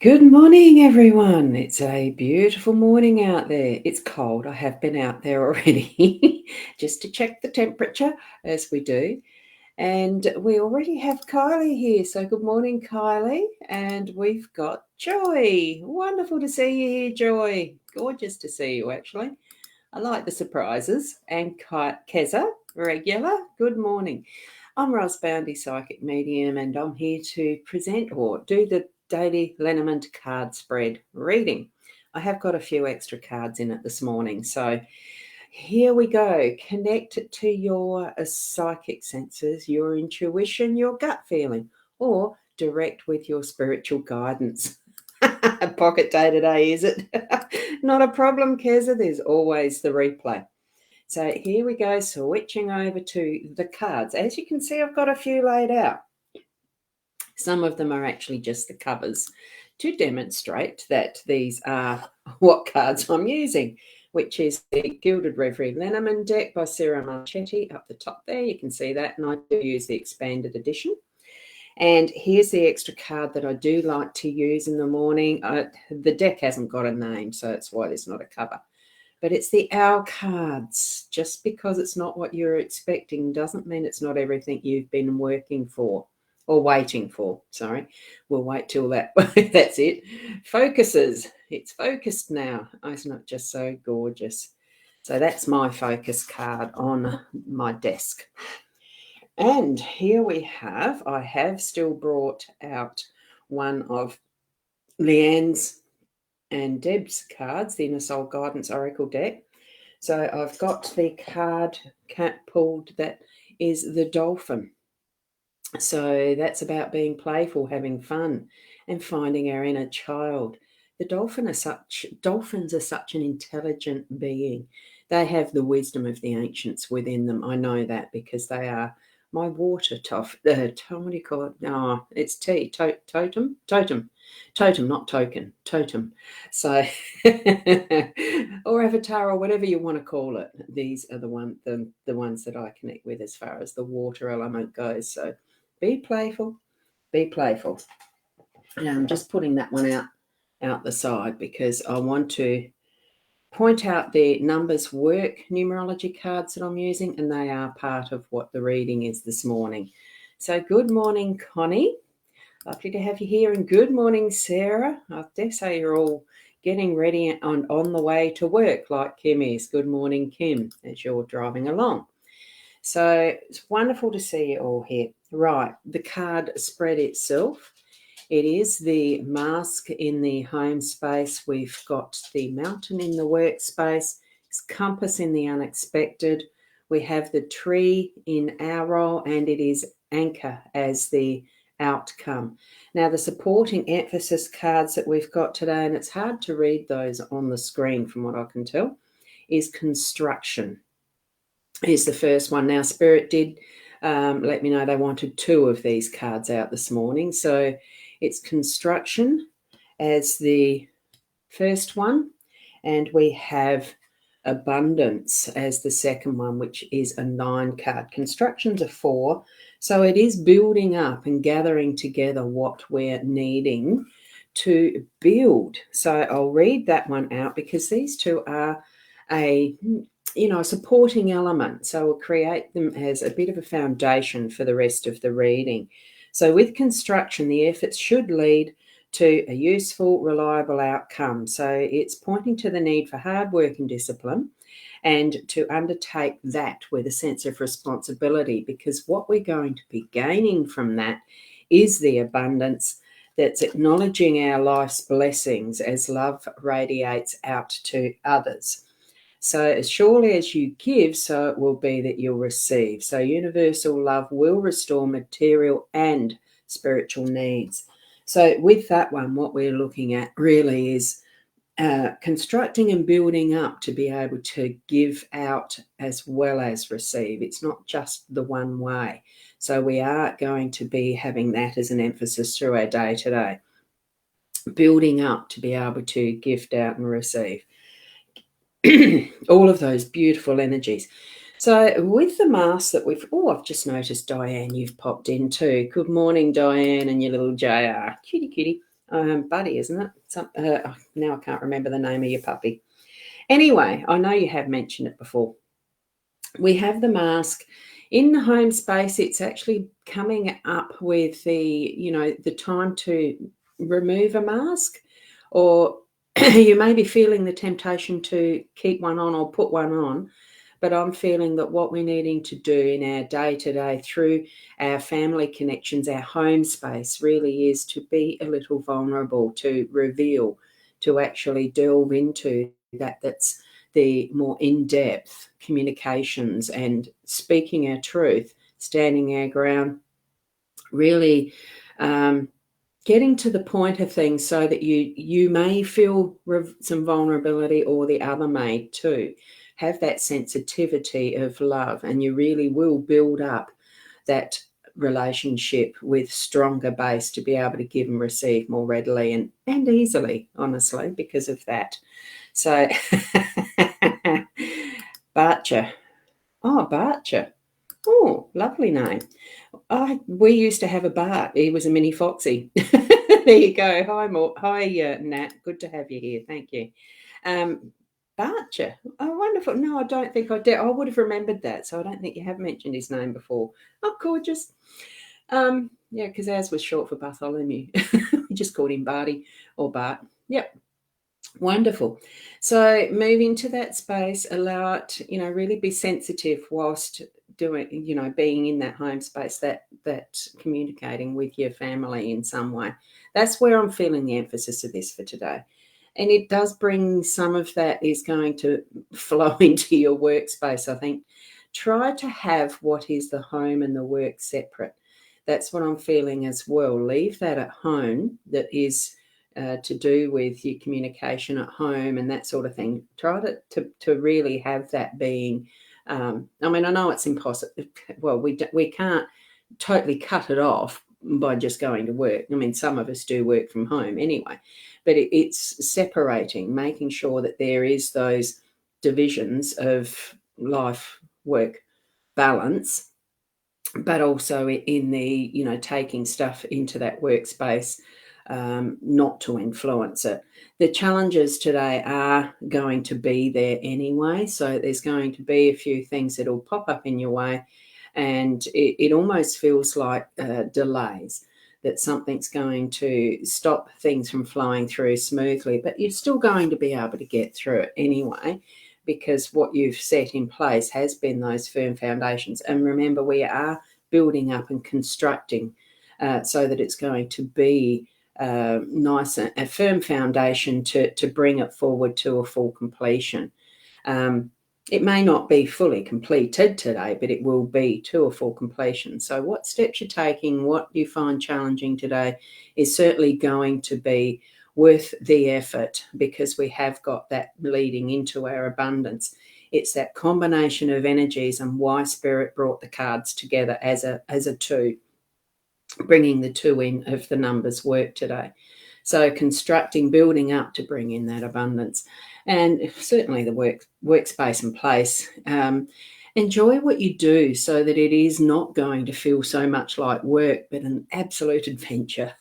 Good morning, everyone. It's a beautiful morning out there. It's cold. I have been out there already just to check the temperature, as we do. And we already have Kylie here. So, good morning, Kylie. And we've got Joy. Wonderful to see you here, Joy. Gorgeous to see you, actually. I like the surprises. And Keza, regular. Good morning. I'm Ros Boundy Psychic Medium, and I'm here to present or do the daily LENORMAND card spread reading. I have got a few extra cards in it this morning, so here we go. Connect to your psychic senses, your intuition, your gut feeling, or direct with your spiritual guidance. Pocket day today, is it? Not a problem, Keza. There's always the replay. So here we go, switching over to the cards. As you can see, I've got a few laid out. Some of them are actually just the covers to demonstrate that these are what cards I'm using, which is the Gilded Reverie Lenormand deck by Sarah Marchetti up the top there. You can see that, and I do use the expanded edition. And here's the extra card that I do like to use in the morning. The deck hasn't got a name, so that's why there's not a cover. But it's the Owl cards. Just because it's not what you're expecting doesn't mean it's not everything you've been working for or waiting for. Sorry, we'll wait till that's it. Focuses. It's focused now. Isn't it just so gorgeous? So that's my focus card on my desk. And here I have still brought out one of Leanne's and Deb's cards, the Inner Soul Guidance Oracle deck. So I've got the card pulled that is the dolphin. So that's about being playful, having fun, and finding our inner child. The dolphins are such an intelligent being. They have the wisdom of the ancients within them. I know that because they are my water what do you call it? No, it's tea. Totem, not token, totem. So, or avatar, or whatever you want to call it. These are the ones that I connect with as far as the water element goes. So, be playful, be playful. And I'm just putting that one out the side because I want to point out the numbers work numerology cards that I'm using, and they are part of what the reading is this morning. So good morning, Connie. Lovely to have you here. And good morning, Sarah. I dare say you're all getting ready on the way to work like Kim is. Good morning, Kim, as you're driving along. So it's wonderful to see you all here. Right, the card spread itself. It is the mask in the home space. We've got the mountain in the workspace. It's compass in the unexpected. We have the tree in our role, and it is anchor as the outcome. Now, the supporting emphasis cards that we've got today, and it's hard to read those on the screen from what I can tell, is construction. Is the first one. Now, Spirit did let me know they wanted 2 of these cards out this morning. So it's construction as the first one, and we have abundance as the second one, which is a 9 card. Construction's a 4, so it is building up and gathering together what we're needing to build. So I'll read that one out because these two are a supporting element. So we'll create them as a bit of a foundation for the rest of the reading. So with construction, the efforts should lead to a useful, reliable outcome. So it's pointing to the need for hard work and discipline, and to undertake that with a sense of responsibility, because what we're going to be gaining from that is the abundance that's acknowledging our life's blessings as love radiates out to others. So as surely as you give, so it will be that you'll receive. So universal love will restore material and spiritual needs. So with that one, what we're looking at really is constructing and building up to be able to give out as well as receive. It's not just the one way. So we are going to be having that as an emphasis through our day today. Building up to be able to gift out and receive. All of those beautiful energies. So with the mask that I've just noticed, Diane, you've popped in too. Good morning, Diane, and your little JR. Cutie. Buddy, isn't it? Now I can't remember the name of your puppy. Anyway, I know you have mentioned it before. We have the mask in the home space. It's actually coming up with the time to remove a mask, or you may be feeling the temptation to keep one on or put one on. But I'm feeling that what we're needing to do in our day-to-day through our family connections, our home space, really is to be a little vulnerable, to reveal, to actually delve into that's the more in-depth communications and speaking our truth, standing our ground, really getting to the point of things so that you may feel some vulnerability, or the other may too. Have that sensitivity of love, and you really will build up that relationship with stronger base to be able to give and receive more readily and easily, honestly, because of that. So, Barcher. Oh, Barcher. Oh, lovely name. We used to have a Bart. He was a mini foxy. There you go. Hi, Nat. Good to have you here. Thank you. Barcher. Oh, wonderful. No, I don't think I did. I would have remembered that. So I don't think you have mentioned his name before. Oh, gorgeous. Yeah, because ours was short for Bartholomew. We just called him Barty or Bart. Yep. Wonderful. So move into that space, allow it, really be sensitive whilst doing, being in that home space, that communicating with your family in some way. That's where I'm feeling the emphasis of this for today. And it does bring some of that is going to flow into your workspace, I think. Try to have what is the home and the work separate. That's what I'm feeling as well. Leave that at home that is to do with your communication at home and that sort of thing. Try to really have that being. I know it's impossible. Well, we can't totally cut it off by just going to work. Some of us do work from home anyway, but it's separating, making sure that there is those divisions of life work balance, but also in the taking stuff into that workspace, not to influence it. The challenges today are going to be there anyway, so there's going to be a few things that'll pop up in your way, and it almost feels like delays, that something's going to stop things from flowing through smoothly, but you're still going to be able to get through it anyway, because what you've set in place has been those firm foundations. And remember, we are building up and constructing so that it's going to be nice and a firm foundation to bring it forward to a full completion. It may not be fully completed today, but it will be to a full completion. So what steps you're taking, what you find challenging today, is certainly going to be worth the effort, because we have got that leading into our abundance. It's that combination of energies and why Spirit brought the cards together as a two, bringing the two in of the numbers work today. So constructing, building up to bring in that abundance, and certainly the workspace and place. Enjoy what you do so that it is not going to feel so much like work, but an absolute adventure.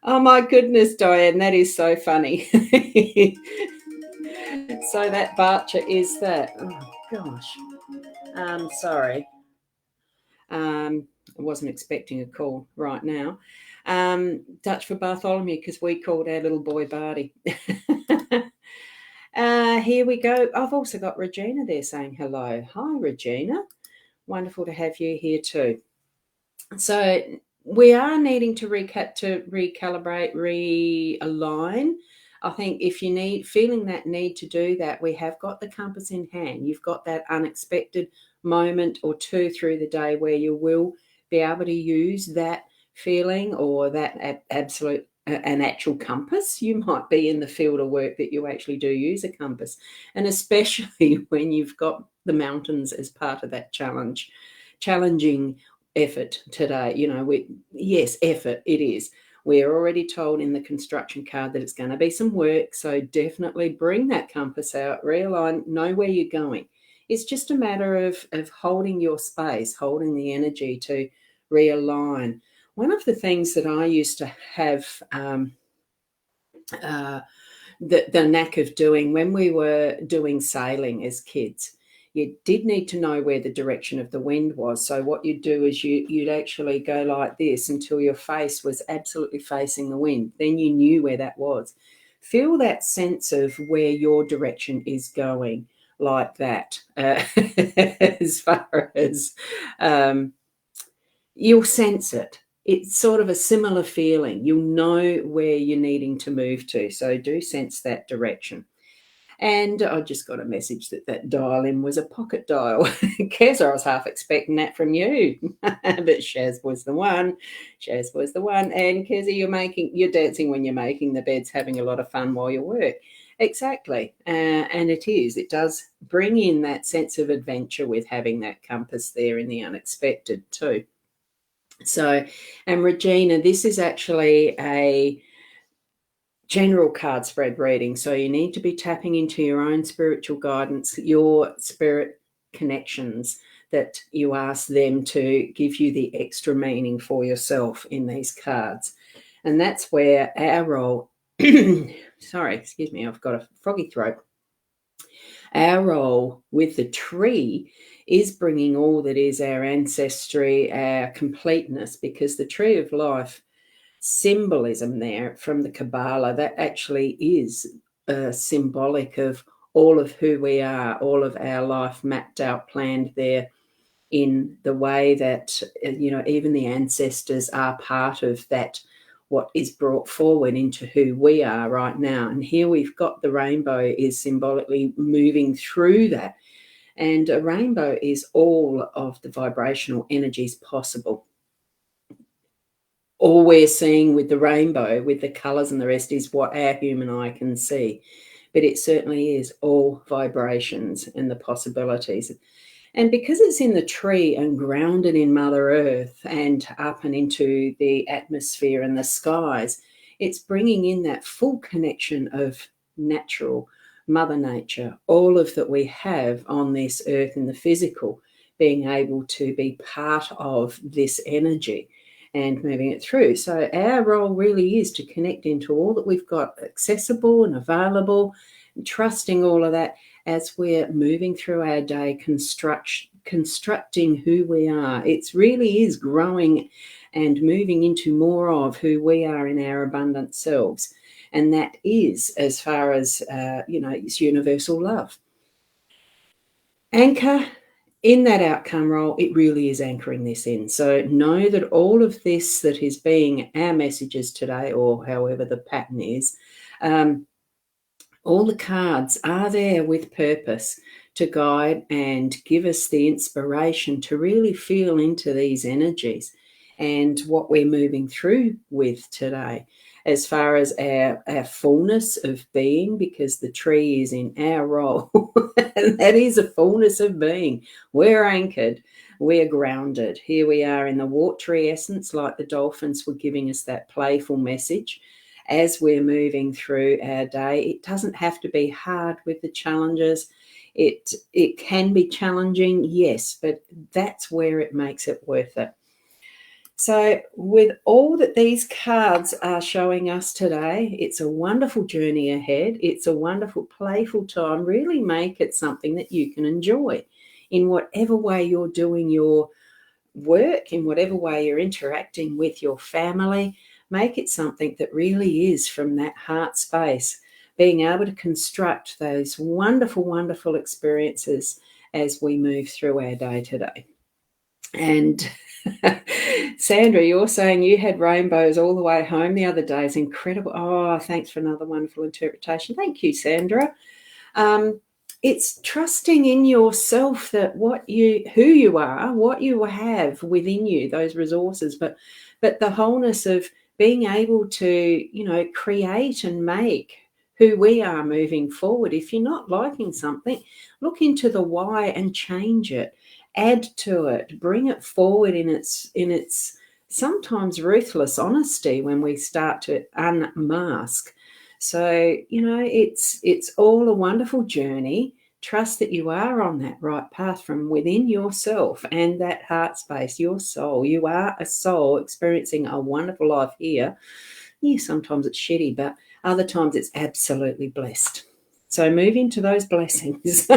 Oh my goodness, Diane, that is so funny. So that Barcher is that. Oh gosh. Sorry. I wasn't expecting a call right now. Dutch for Bartholomew, because we called our little boy Barty. Here we go. I've also got Regina there saying hello. Hi, Regina. Wonderful to have you here too. So we are needing to recalibrate, realign. I think if you feeling that need to do that, we have got the compass in hand. You've got that unexpected moment or two through the day where you will be able to use that feeling or that absolute an actual compass. You might be in the field of work that you actually do use a compass, and especially when you've got the mountains as part of that challenging effort today. Yes, effort it is. We're already told in the construction card that it's going to be some work, so definitely bring that compass out, realign, know where you're going. It's just a matter of holding your space, holding the energy to realign one of the things that I used to have the knack of doing when we were doing sailing as kids, you did need to know where the direction of the wind was. So what you'd do is you'd actually go like this until your face was absolutely facing the wind. Then you knew where that was. Feel that sense of where your direction is going, like that. As far as you'll sense it. It's sort of a similar feeling. You'll know where you're needing to move to. So do sense that direction. And I just got a message that dial in was a pocket dial. Kez, I was half expecting that from you. But Shaz was the one. Shaz was the one. And Kezi, you're dancing when you're making the beds, having a lot of fun while you work. Exactly. And it is. It does bring in that sense of adventure with having that compass there in the unexpected too. So, and Regina, this is actually a general card spread reading. So you need to be tapping into your own spiritual guidance, your spirit connections, that you ask them to give you the extra meaning for yourself in these cards. And that's where our role, sorry, excuse me, I've got a froggy throat. Our role with the tree is bringing all that is our ancestry, our completeness, because the tree of life symbolism there from the Kabbalah, that actually is symbolic of all of who we are, all of our life mapped out, planned there in the way that, even the ancestors are part of that, what is brought forward into who we are right now. And here we've got the rainbow is symbolically moving through that. And a rainbow is all of the vibrational energies possible. All we're seeing with the rainbow, with the colours and the rest, is what our human eye can see. But it certainly is all vibrations and the possibilities. And because it's in the tree and grounded in Mother Earth and up and into the atmosphere and the skies, it's bringing in that full connection of natural Mother Nature, all of that we have on this earth in the physical, being able to be part of this energy and moving it through. So our role really is to connect into all that we've got accessible and available, and trusting all of that as we're moving through our day, constructing who we are. It really is growing and moving into more of who we are in our abundant selves. And that is, as far as, it's universal love. Anchor in that outcome role, it really is anchoring this in. So know that all of this that is being our messages today, or however the pattern is, all the cards are there with purpose to guide and give us the inspiration to really feel into these energies and what we're moving through with today, as far as our fullness of being, because the tree is in our role. And that is a fullness of being. We're anchored. We're grounded. Here we are in the watery essence, like the dolphins were giving us that playful message. As we're moving through our day, it doesn't have to be hard with the challenges. It can be challenging, yes, but that's where it makes it worth it. So with all that these cards are showing us today, it's a wonderful journey ahead. It's a wonderful, playful time. Really make it something that you can enjoy in whatever way you're doing your work, in whatever way you're interacting with your family. Make it something that really is from that heart space, being able to construct those wonderful, wonderful experiences as we move through our day today. And Sandra, you're saying you had rainbows all the way home the other day. It's incredible. Oh, thanks for another wonderful interpretation. Thank you, Sandra. It's trusting in yourself that who you are, what you have within you, those resources, but the wholeness of being able to, create and make who we are moving forward. If you're not liking something, look into the why and change it. Add to it, bring it forward in its sometimes ruthless honesty when we start to unmask. So, it's all a wonderful journey Trust that you are on that right path from within yourself and that heart space, your soul. You are a soul experiencing a wonderful life here. Yeah, sometimes it's shitty, but other times it's absolutely blessed. So move into those blessings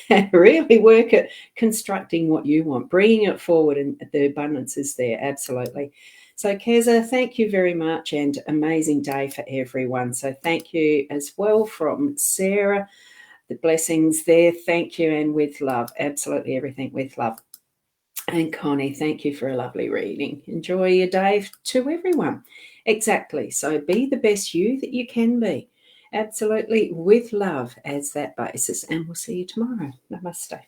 and really work at constructing what you want, bringing it forward, and the abundance is there, absolutely. So, Keza, thank you very much, and amazing day for everyone. So, thank you as well from Sarah. The blessings there, thank you, and with love, absolutely everything with love. And Connie, thank you for a lovely reading. Enjoy your day to everyone. Exactly. So be the best you that you can be. Absolutely with love as that basis. And we'll see you tomorrow. Namaste.